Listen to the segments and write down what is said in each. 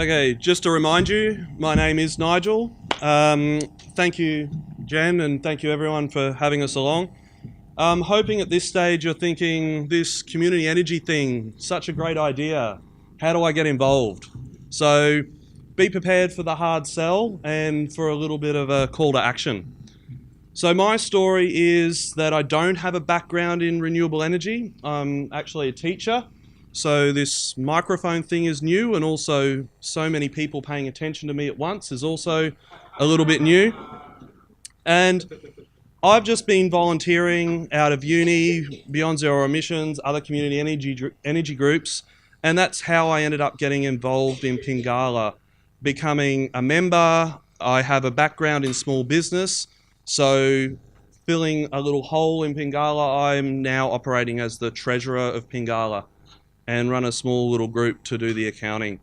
Okay, just to remind you, my name is Nigel. Thank you, Jen, and thank you everyone for having us along. I'm hoping at this stage you're thinking, this community energy thing, such a great idea. How do I get involved? So be prepared for the hard sell and for a little bit of a call to action. So my story is that I don't have a background in renewable energy. I'm actually a teacher. So this microphone thing is new, and also so many people paying attention to me at once is also a little bit new. And I've just been volunteering out of uni, Beyond Zero Emissions, other community energy groups, and that's how I ended up getting involved in Pingala. Becoming a member, I have a background in small business, so filling a little hole in Pingala, I'm now operating as the treasurer of Pingala and run a small little group to do the accounting.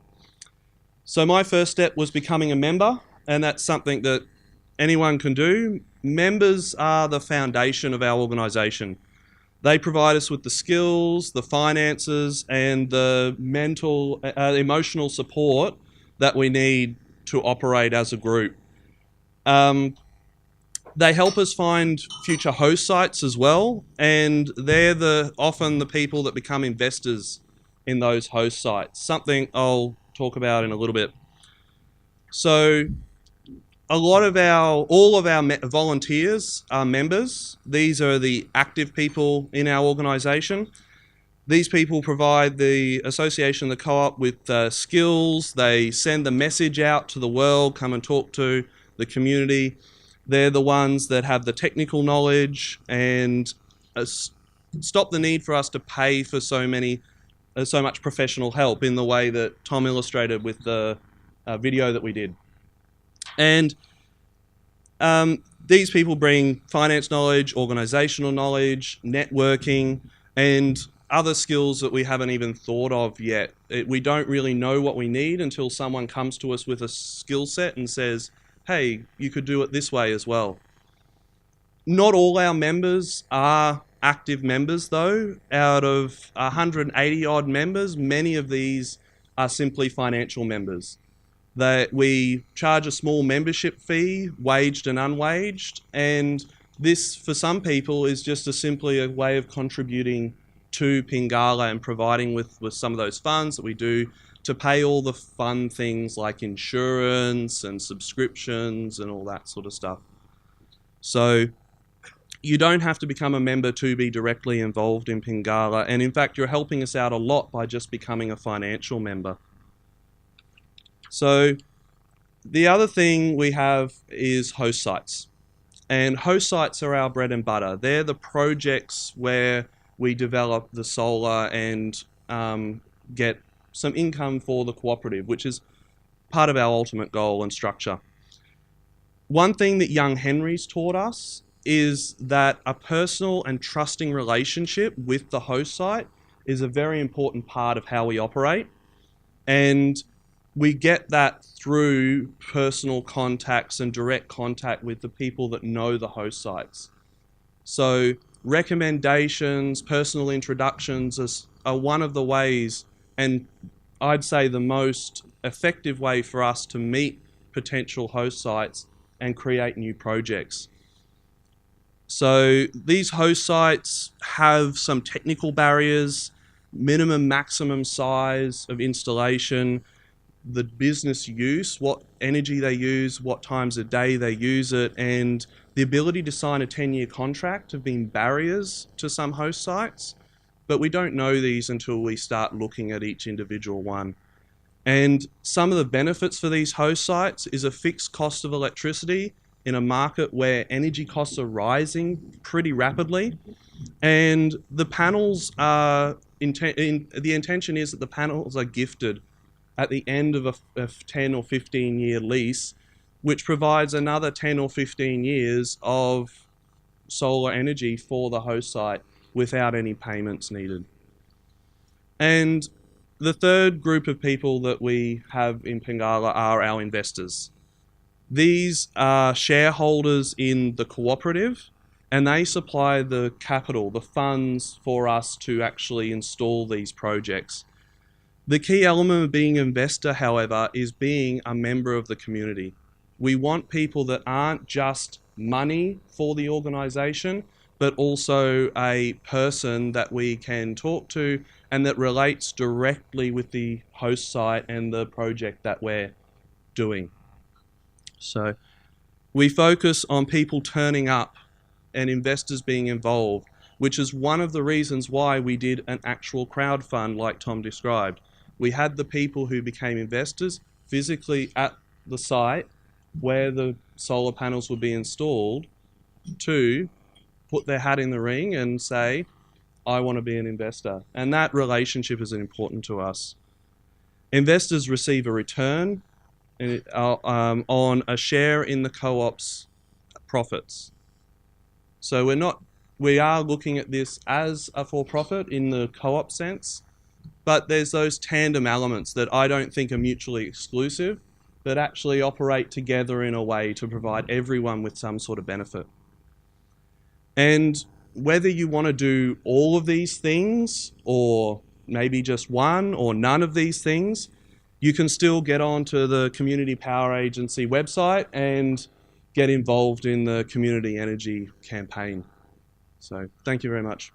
So my first step was becoming a member, and that's something that anyone can do. Members are the foundation of our organisation. They provide us with the skills, the finances, and the mental, emotional support that we need to operate as a group. They help us find future host sites as well, and they're often the people that become investors in those host sites, something I'll talk about in a little bit. So all of our volunteers are members. These are the active people in our organisation. These people provide the association, the co-op, with skills. They send the message out to the world, come and talk to the community. They're the ones that have the technical knowledge and stop the need for us to pay for so much professional help in the way that Tom illustrated with the video that we did. And these people bring finance knowledge, organisational knowledge, networking, and other skills that we haven't even thought of yet. We don't really know what we need until someone comes to us with a skill set and says, hey, you could do it this way as well. Not all our members are active members though. Out of 180 odd members, many of these are simply financial members. We charge a small membership fee, waged and unwaged, and this for some people is just simply a way of contributing to Pingala and providing with some of those funds that we do to pay all the fun things like insurance and subscriptions and all that sort of stuff. So you don't have to become a member to be directly involved in Pingala, and in fact you're helping us out a lot by just becoming a financial member. So the other thing we have is host sites, and host sites are our bread and butter. They're the projects where we develop the solar and get some income for the cooperative, which is part of our ultimate goal and structure. One thing that young Henry's taught us is that a personal and trusting relationship with the host site is a very important part of how we operate, and we get that through personal contacts and direct contact with the people that know the host sites. So recommendations, personal introductions are one of the ways, and I'd say the most effective way for us to meet potential host sites and create new projects. So these host sites have some technical barriers, minimum, maximum size of installation, the business use, what energy they use, what times a day they use it, and the ability to sign a 10-year contract have been barriers to some host sites. But we don't know these until we start looking at each individual one. And some of the benefits for these host sites is a fixed cost of electricity in a market where energy costs are rising pretty rapidly. And the panels are, the intention is that the panels are gifted at the end of a 10 or 15 year lease, which provides another 10 or 15 years of solar energy for the host site without any payments needed. And the third group of people that we have in Pingala are our investors. These are shareholders in the cooperative, and they supply the capital, the funds for us to actually install these projects. The key element of being an investor, however, is being a member of the community. We want people that aren't just money for the organisation, but also a person that we can talk to and that relates directly with the host site and the project that we're doing. So we focus on people turning up and investors being involved, which is one of the reasons why we did an actual crowd fund like Tom described. We had the people who became investors physically at the site where the solar panels would be installed to put their hat in the ring and say, I want to be an investor. And that relationship is important to us. Investors receive a return on a share in the co-op's profits. So we are looking at this as a for-profit in the co-op sense, but there's those tandem elements that I don't think are mutually exclusive, but actually operate together in a way to provide everyone with some sort of benefit. And whether you want to do all of these things, or maybe just one or none of these things, you can still get onto the Community Power Agency website and get involved in the community energy campaign. So thank you very much.